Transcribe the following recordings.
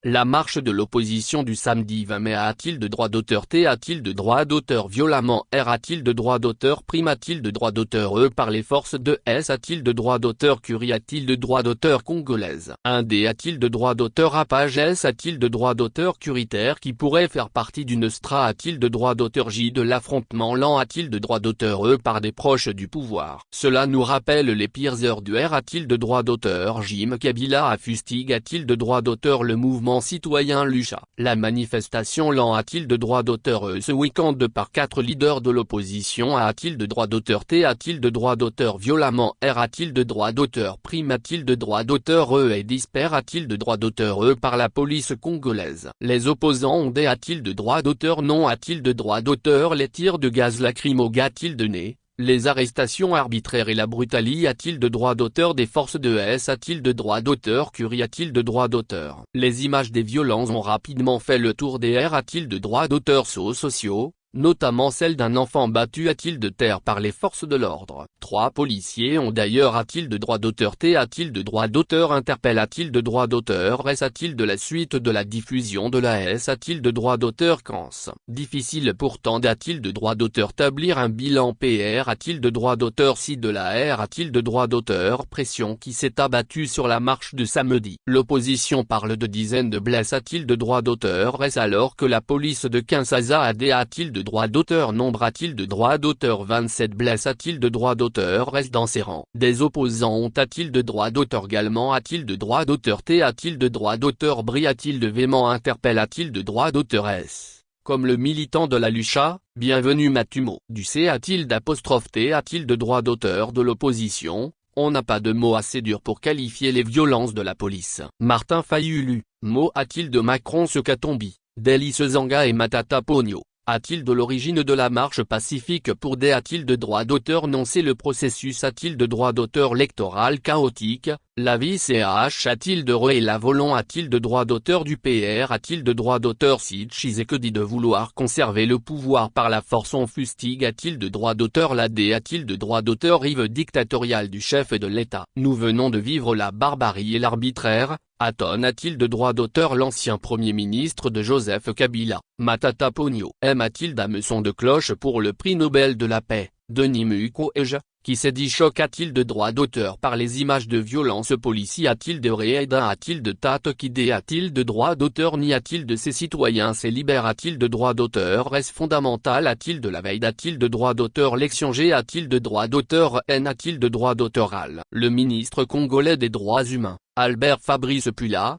La marche de l'opposition du samedi 20 mai a-t-il de droit d'auteur T a-t-il de droit d'auteur violemment R a-t-il de droit d'auteur prime a-t-il de droit d'auteur E par les forces de S a-t-il de droit d'auteur Curie a-t-il de droit d'auteur congolaise 1D a-t-il de droit d'auteur Apage S a-t-il de droit d'auteur curitaire qui pourrait faire partie d'une STRA a-t-il de droit d'auteur J de l'affrontement lent a-t-il de droit d'auteur E par des proches du pouvoir. Cela nous rappelle les pires heures du R a-t-il de droit d'auteur Jim Kabila a fustigue a-t-il de droit d'auteur le mouvement citoyen Lucha. La manifestation lent a-t-il de droit d'auteur ce week-end par 4 leaders de l'opposition a-t-il de droit d'auteur T a-t-il de droit d'auteur violemment R a-t-il de droit d'auteur prime a-t-il de droit d'auteur E et disper a-t-il de droit d'auteur E par la police congolaise. Les opposants ont D a-t-il de droit d'auteur non a-t-il de droit d'auteur les tirs de gaz lacrymo a-t-il de nez. Les arrestations arbitraires et la brutalité a-t-il de droit d'auteur des forces de S a-t-il de droit d'auteur Curie a-t-il de droit d'auteur. Les images des violences ont rapidement fait le tour des R a-t-il de droit d'auteur sociaux, notamment celle d'un enfant battu a-t-il de terre par les forces de l'ordre. 3 policiers ont d'ailleurs a-t-il de droit d'auteur T a-t-il de droit d'auteur interpelle a-t-il de droit d'auteur S a-t-il de la suite de la diffusion de la S a-t-il de droit d'auteur Kans. Difficile pourtant d'a-t-il de droit d'auteur établir un bilan PR a-t-il de droit d'auteur si de la R a-t-il de droit d'auteur pression qui s'est abattue sur la marche de samedi. L'opposition parle de dizaines de blessés a-t-il de droit d'auteur S alors que la police de Kinshasa a-t-il de droit d'auteur nombre a-t-il de droit d'auteur 27 blessés a-t-il de droit d'auteur reste dans ses rangs. Des opposants ont a-t-il de droit d'auteur également a-t-il de droit d'auteur T a-t-il de droit d'auteur Bri a-t-il de véhément interpelle a-t-il de droit d'auteur S. Comme le militant de la Lucha, bienvenue Matumo. Du C a-t-il d'apostrophe T a-t-il de droit d'auteur de l'opposition. On n'a pas de mots assez durs pour qualifier les violences de la police. Martin Fayulu, mot a-t-il de Macron ce Katombi, Deli Sezanga et Matata Pogno. A-t-il de l'origine de la marche pacifique pour D a-t-il de droit d'auteur non c'est le processus a-t-il de droit d'auteur électoral chaotique, la vie CH a-t-il de re et la volon a-t-il de droit d'auteur du PR a-t-il de droit d'auteur si Tshisekedi de vouloir conserver le pouvoir par la force on fustigue a-t-il de droit d'auteur la D a-t-il de droit d'auteur rive dictatoriale du chef de l'État. Nous venons de vivre la barbarie et l'arbitraire. Aton a-t-il de droit d'auteur l'ancien Premier ministre de Joseph Kabila. Matata Pogno. M a-t-il d'hameçon de cloche pour le prix Nobel de la paix, Denis Mukwege, qui s'est dit choc a-t-il de droit d'auteur par les images de violence policière a-t-il de Réaïda a-t-il de Tate Kidé a-t-il de droit d'auteur n'y a-t-il de ses citoyens c'est libère a-t-il de droit d'auteur reste fondamental a-t-il de la veille a-t-il de droit d'auteur l'élection G a-t-il de droit d'auteur N a-t-il de droit d'auteur Le ministre congolais des droits humains, Albert Fabrice Pula,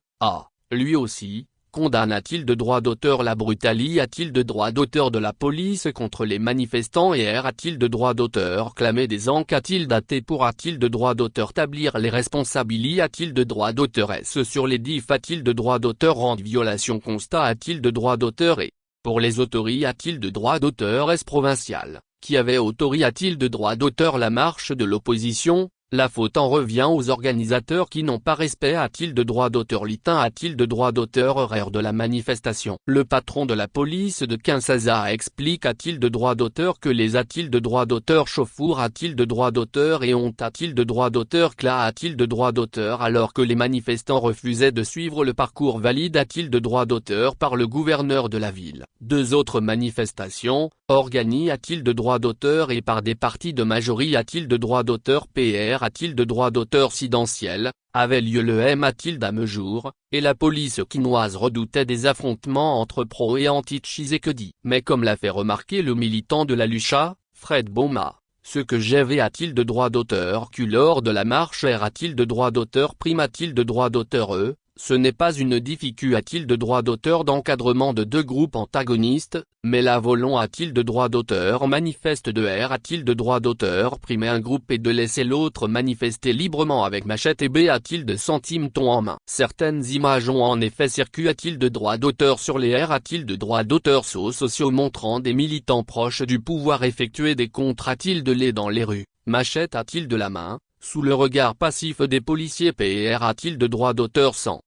lui aussi, condamne a-t-il de droit d'auteur la brutalité a-t-il de droit d'auteur de la police contre les manifestants et R a-t-il de droit d'auteur clamer des enquêtes a-t-il daté pour a-t-il de droit d'auteur établir les responsabilités a-t-il de droit d'auteur S sur les DIF a-t-il de droit d'auteur rendre violation constat a-t-il de droit d'auteur et, pour les autorités a-t-il de droit d'auteur S provincial, qui avait autorisé a-t-il de droit d'auteur la marche de l'opposition. La faute en revient aux organisateurs qui n'ont pas respect a-t-il de droit d'auteur Litin a-t-il de droit d'auteur horaire de la manifestation. Le patron de la police de Kinshasa explique a-t-il de droit d'auteur que les a-t-il de droit d'auteur Chauffour a-t-il de droit d'auteur et honte a-t-il de droit d'auteur Cla a-t-il de droit d'auteur alors que les manifestants refusaient de suivre le parcours valide a-t-il de droit d'auteur par le gouverneur de la ville. 2 autres manifestations, Organi a-t-il de droit d'auteur et par des partis de majorie a-t-il de droit d'auteur PR a-t-il de droit d'auteur sidentiel, avait lieu le M a-t-il d'Amejour, et la police quinoise redoutait des affrontements entre pro et anti-Tshisekedi. Mais comme l'a fait remarquer le militant de la Lucha, Fred Boma, ce que j'avais a-t-il de droit d'auteur Q lors de la marche R a-t-il de droit d'auteur prime a-t-il de droit d'auteur E. Ce n'est pas une difficulté a-t-il de droit d'auteur d'encadrement de 2 groupes antagonistes, mais la volon a-t-il de droit d'auteur manifeste de R a-t-il de droit d'auteur primer un groupe et de laisser l'autre manifester librement avec machette et B a-t-il de centime-ton en main. Certaines images ont en effet circulé a-t-il de droit d'auteur sur les R a-t-il de droit d'auteur sociaux montrant des militants proches du pouvoir effectuer des contres a-t-il de lait dans les rues, machette a-t-il de la main, sous le regard passif des policiers PR a-t-il de droit d'auteur sans